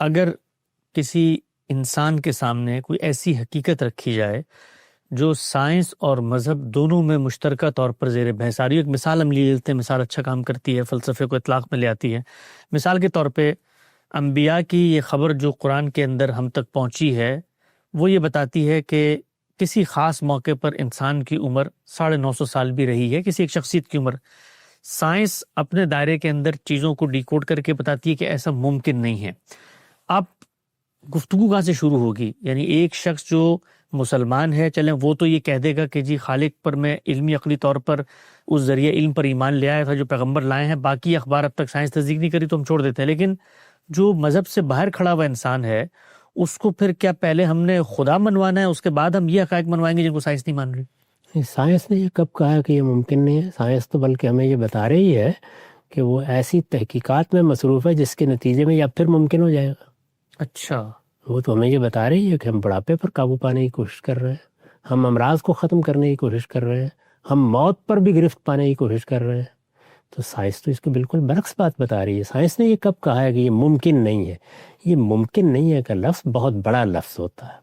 اگر کسی انسان کے سامنے کوئی ایسی حقیقت رکھی جائے جو سائنس اور مذہب دونوں میں مشترکہ طور پر زیر بحث آ رہی ہے، ایک مثال ہم لیتے ہیں، مثال اچھا کام کرتی ہے، فلسفے کو اطلاق میں لے آتی ہے۔ مثال کے طور پہ انبیاء کی یہ خبر جو قرآن کے اندر ہم تک پہنچی ہے، وہ یہ بتاتی ہے کہ کسی خاص موقع پر انسان کی عمر 950 سال بھی رہی ہے، کسی ایک شخصیت کی عمر۔ سائنس اپنے دائرے کے اندر چیزوں کو ڈیکوڈ کر کے بتاتی ہے کہ ایسا ممکن نہیں ہے۔ اب گفتگو کہاں سے شروع ہوگی؟ یعنی ایک شخص جو مسلمان ہے، چلیں وہ تو یہ کہہ دے گا کہ جی خالق پر میں علمی عقلی طور پر اس ذریعے علم پر ایمان لے آیا تھا جو پیغمبر لائے ہیں، باقی اخبار اب تک سائنس تصدیق نہیں کری تو ہم چھوڑ دیتے ہیں۔ لیکن جو مذہب سے باہر کھڑا ہوا انسان ہے، اس کو پھر کیا پہلے ہم نے خدا منوانا ہے، اس کے بعد ہم یہ حقائق منوائیں گے جن کو سائنس نہیں مان رہی؟ سائنس نے یہ کب کہا کہ یہ ممکن نہیں ہے؟ سائنس تو بلکہ ہمیں یہ بتا رہی ہے کہ وہ ایسی تحقیقات میں مصروف ہے جس کے نتیجے میں یہ اب پھر ممکن ہو جائے گا۔ اچھا، وہ تو ہمیں یہ بتا رہی ہے کہ ہم بڑھاپے پر قابو پانے کی کوشش کر رہے ہیں، ہم امراض کو ختم کرنے کی کوشش کر رہے ہیں، ہم موت پر بھی گرفت پانے کی کوشش کر رہے ہیں۔ تو سائنس تو اس کو بالکل برعکس بات بتا رہی ہے۔ سائنس نے یہ کب کہا ہے کہ یہ ممکن نہیں ہے؟ یہ ممکن نہیں ہے کا لفظ بہت بڑا لفظ ہوتا ہے۔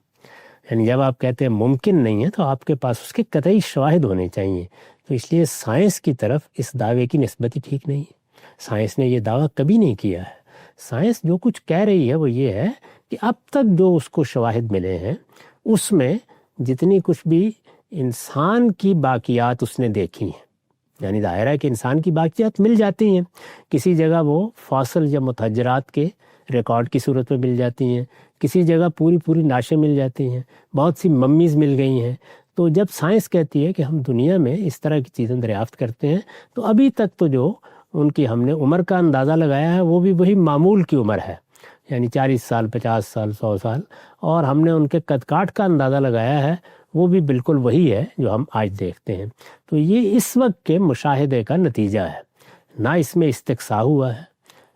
یعنی جب آپ کہتے ہیں ممکن نہیں ہے تو آپ کے پاس اس کے قطعی شواہد ہونے چاہیے۔ تو اس لیے سائنس کی طرف اس دعوے کی نسبت ہی ٹھیک نہیں ہے۔ سائنس نے یہ دعویٰ کبھی نہیں کیا ہے۔ سائنس جو کچھ کہہ رہی ہے وہ یہ ہے کہ اب تک جو اس کو شواہد ملے ہیں اس میں جتنی کچھ بھی انسان کی باقیات اس نے دیکھی ہیں، یعنی ظاہر ہے کہ انسان کی باقیات مل جاتی ہیں، کسی جگہ وہ فاصل یا متحجرات کے ریکارڈ کی صورت میں مل جاتی ہیں، کسی جگہ پوری ناشیں مل جاتی ہیں، بہت سی ممیز مل گئی ہیں۔ تو جب سائنس کہتی ہے کہ ہم دنیا میں اس طرح کی چیزیں دریافت کرتے ہیں، تو ابھی تک تو جو ان کی ہم نے عمر کا اندازہ لگایا ہے وہ بھی وہی معمول کی عمر ہے، یعنی 40 سال، 50 سال، 100 سال، اور ہم نے ان کے قد کاٹ کا اندازہ لگایا ہے وہ بھی بالکل وہی ہے جو ہم آج دیکھتے ہیں۔ تو یہ اس وقت کے مشاہدے کا نتیجہ ہے، نہ اس میں استقصاء ہوا ہے،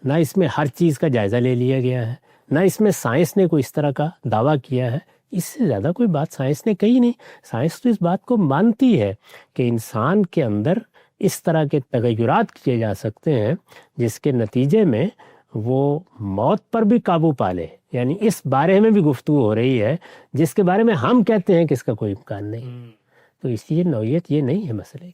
نہ اس میں ہر چیز کا جائزہ لے لیا گیا ہے، نہ اس میں سائنس نے کوئی اس طرح کا دعویٰ کیا ہے۔ اس سے زیادہ کوئی بات سائنس نے کہی نہیں۔ سائنس تو اس بات کو مانتی ہے کہ انسان کے اندر اس طرح کے تغیرات کیے جا سکتے ہیں جس کے نتیجے میں وہ موت پر بھی قابو پا لے، یعنی اس بارے میں بھی گفتگو ہو رہی ہے جس کے بارے میں ہم کہتے ہیں کہ اس کا کوئی امکان نہیں۔ تو اس لیے نوعیت یہ نہیں ہے مسئلے کی۔